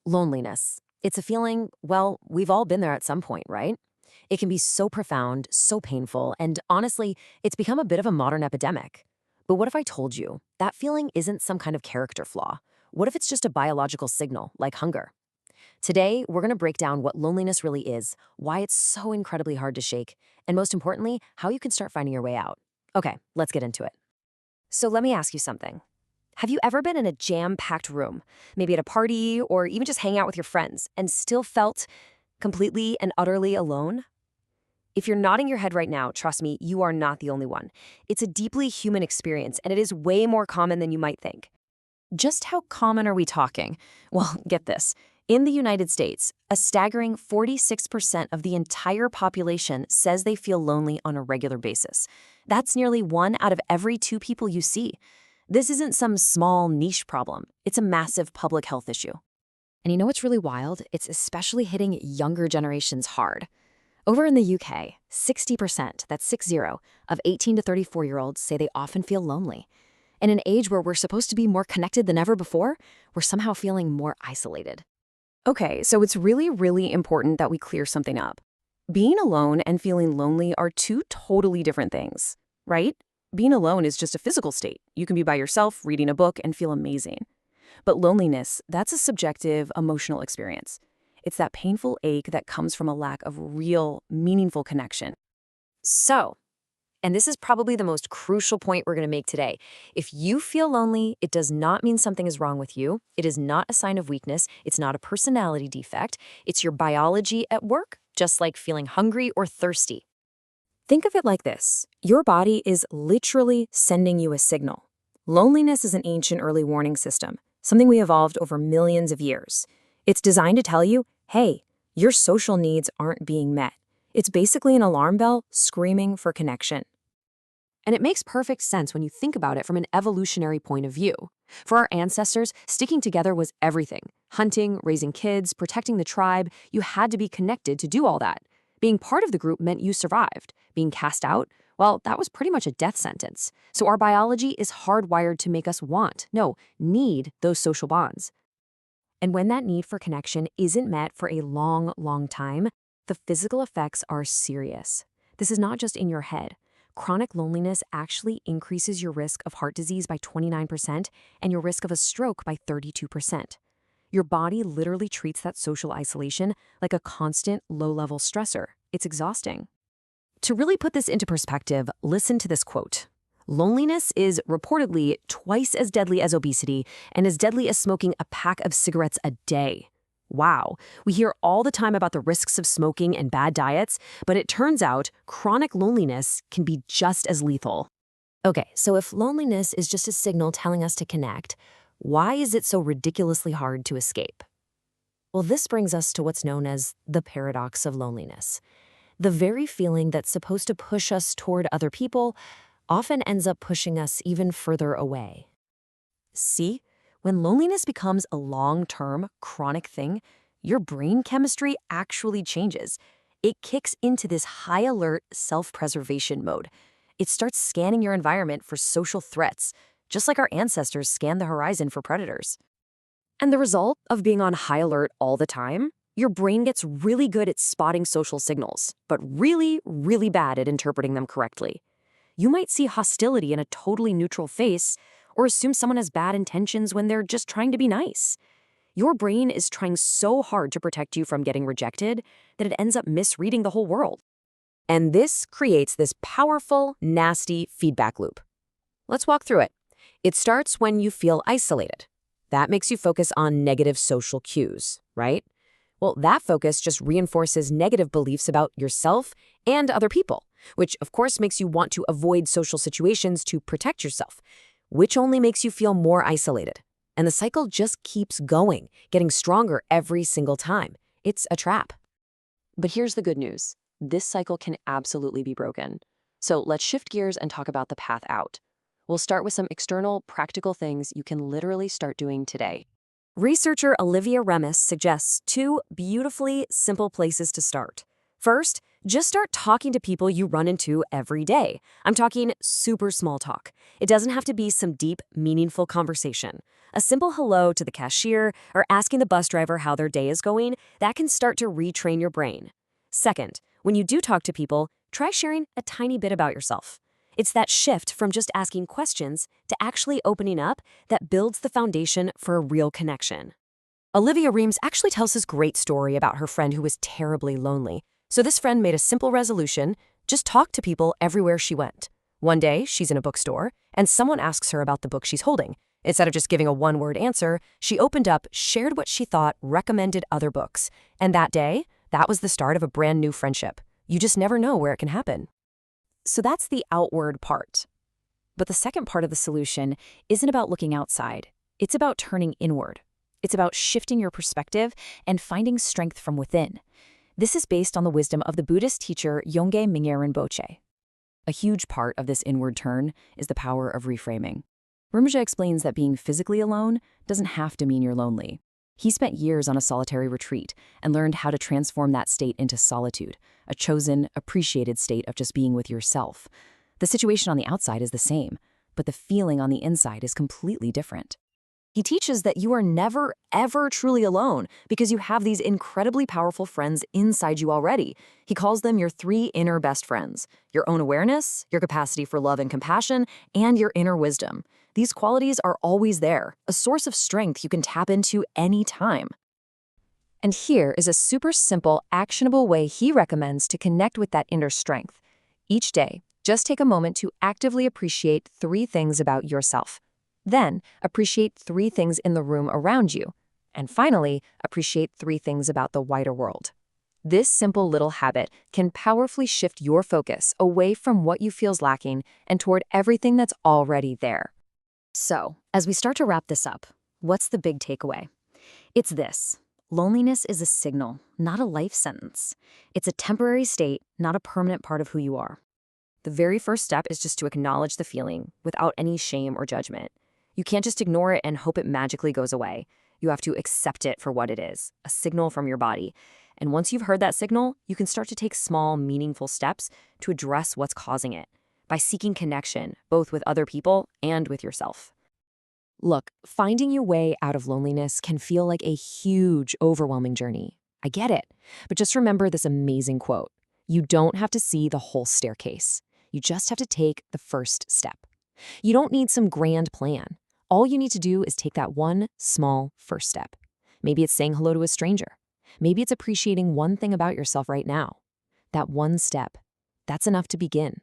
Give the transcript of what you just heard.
Loneliness. It's a feeling, well, we've all been there at some point, right? It can be so profound, so painful, and honestly, it's become a bit of a modern epidemic. But what if I told you that feeling isn't some kind of character flaw? What if it's just a biological signal, like hunger? Today, we're going to break down what loneliness really is, why it's so incredibly hard to shake, and most importantly, how you can start finding your way out. Okay, let's get into it. So let me ask you something. Have you ever been in a jam-packed room, maybe at a party or even just hanging out with your friends, and still felt completely and utterly alone? If you're nodding your head right now, trust me, you are not the only one. It's a deeply human experience, and it is way more common than you might think. Just how common are we talking? Well, get this. In the United States, a staggering 46% of the entire population says they feel lonely on a regular basis. That's nearly 1 out of every 2 people you see. This isn't some small niche problem. It's a massive public health issue. And you know what's really wild? It's especially hitting younger generations hard. Over in the UK, 60%, that's 60, of 18 to 34-year-olds say they often feel lonely. In an age where we're supposed to be more connected than ever before, we're somehow feeling more isolated. Okay, so it's really important that we clear something up. Being alone and feeling lonely are two totally different things, right? Being alone is just a physical state. You can be by yourself, reading a book, and feel amazing. But loneliness, that's a subjective, emotional experience. It's that painful ache that comes from a lack of real, meaningful connection. So, and this is probably the most crucial point we're going to make today. If you feel lonely, it does not mean something is wrong with you. It is not a sign of weakness. It's not a personality defect. It's your biology at work, just like feeling hungry or thirsty. Think of it like this. Your body is literally sending you a signal. Loneliness is an ancient early warning system, something we evolved over millions of years. It's designed to tell you, hey, your social needs aren't being met. It's basically an alarm bell screaming for connection. And it makes perfect sense when you think about it from an evolutionary point of view. For our ancestors, sticking together was everything. Hunting, raising kids, protecting the tribe, you had to be connected to do all that. Being part of the group meant you survived. Being cast out, well, that was pretty much a death sentence. So our biology is hardwired to make us need those social bonds. And when that need for connection isn't met for a long time, the physical effects are serious. This is not just in your head. Chronic loneliness actually increases your risk of heart disease by 29% and your risk of a stroke by 32%. Your body literally treats that social isolation like a constant, low-level stressor. It's exhausting. To really put this into perspective, listen to this quote. Loneliness is reportedly twice as deadly as obesity and as deadly as smoking a pack of cigarettes a day. Wow, we hear all the time about the risks of smoking and bad diets, but it turns out chronic loneliness can be just as lethal. Okay, so if loneliness is just a signal telling us to connect, why is it so ridiculously hard to escape? Well, this brings us to what's known as the paradox of loneliness. The very feeling that's supposed to push us toward other people often ends up pushing us even further away. See? When loneliness becomes a long-term, chronic thing, your brain chemistry actually changes. It kicks into this high-alert self-preservation mode. It starts scanning your environment for social threats, just like our ancestors scanned the horizon for predators. And the result of being on high alert all the time? Your brain gets really good at spotting social signals, but really bad at interpreting them correctly. You might see hostility in a totally neutral face, or assume someone has bad intentions when they're just trying to be nice. Your brain is trying so hard to protect you from getting rejected that it ends up misreading the whole world. And this creates this powerful, nasty feedback loop. Let's walk through it. It starts when you feel isolated. That makes you focus on negative social cues, right? Well, that focus just reinforces negative beliefs about yourself and other people, which of course makes you want to avoid social situations to protect yourself, which only makes you feel more isolated. And the cycle just keeps going, getting stronger every single time. It's a trap. But here's the good news. This cycle can absolutely be broken. So let's shift gears and talk about the path out. We'll start with some external, practical things you can literally start doing today. Researcher Olivia Remis suggests 2 beautifully simple places to start. First, just start talking to people you run into every day. I'm talking super small talk. It doesn't have to be some deep, meaningful conversation. A simple hello to the cashier or asking the bus driver how their day is going, that can start to retrain your brain. Second, when you do talk to people, try sharing a tiny bit about yourself. It's that shift from just asking questions to actually opening up that builds the foundation for a real connection. Olivia Reams actually tells this great story about her friend who was terribly lonely. So this friend made a simple resolution: just talk to people everywhere she went. One day, she's in a bookstore, and someone asks her about the book she's holding. Instead of just giving a one-word answer, she opened up, shared what she thought, recommended other books. And that day, that was the start of a brand new friendship. You just never know where it can happen. So that's the outward part. But the second part of the solution isn't about looking outside. It's about turning inward. It's about shifting your perspective and finding strength from within. This is based on the wisdom of the Buddhist teacher Yongey Mingyur Rinpoche. A huge part of this inward turn is the power of reframing. Rinpoche explains that being physically alone doesn't have to mean you're lonely. He spent years on a solitary retreat and learned how to transform that state into solitude, a chosen, appreciated state of just being with yourself. The situation on the outside is the same, but the feeling on the inside is completely different. He teaches that you are never, ever truly alone because you have these incredibly powerful friends inside you already. He calls them your 3 inner best friends: your own awareness, your capacity for love and compassion, and your inner wisdom. These qualities are always there, a source of strength you can tap into anytime. And here is a super simple, actionable way he recommends to connect with that inner strength. Each day, just take a moment to actively appreciate 3 things about yourself. Then, appreciate 3 things in the room around you. And finally, appreciate 3 things about the wider world. This simple little habit can powerfully shift your focus away from what you feel's lacking and toward everything that's already there. So, as we start to wrap this up, what's the big takeaway? It's this: loneliness is a signal, not a life sentence. It's a temporary state, not a permanent part of who you are. The very first step is just to acknowledge the feeling without any shame or judgment. You can't just ignore it and hope it magically goes away. You have to accept it for what it is, a signal from your body. And once you've heard that signal, you can start to take small, meaningful steps to address what's causing it by seeking connection, both with other people and with yourself. Look, finding your way out of loneliness can feel like a huge, overwhelming journey. I get it. But just remember this amazing quote: you don't have to see the whole staircase. You just have to take the first step. You don't need some grand plan. All you need to do is take that one small first step. Maybe it's saying hello to a stranger. Maybe it's appreciating one thing about yourself right now. That one step, that's enough to begin.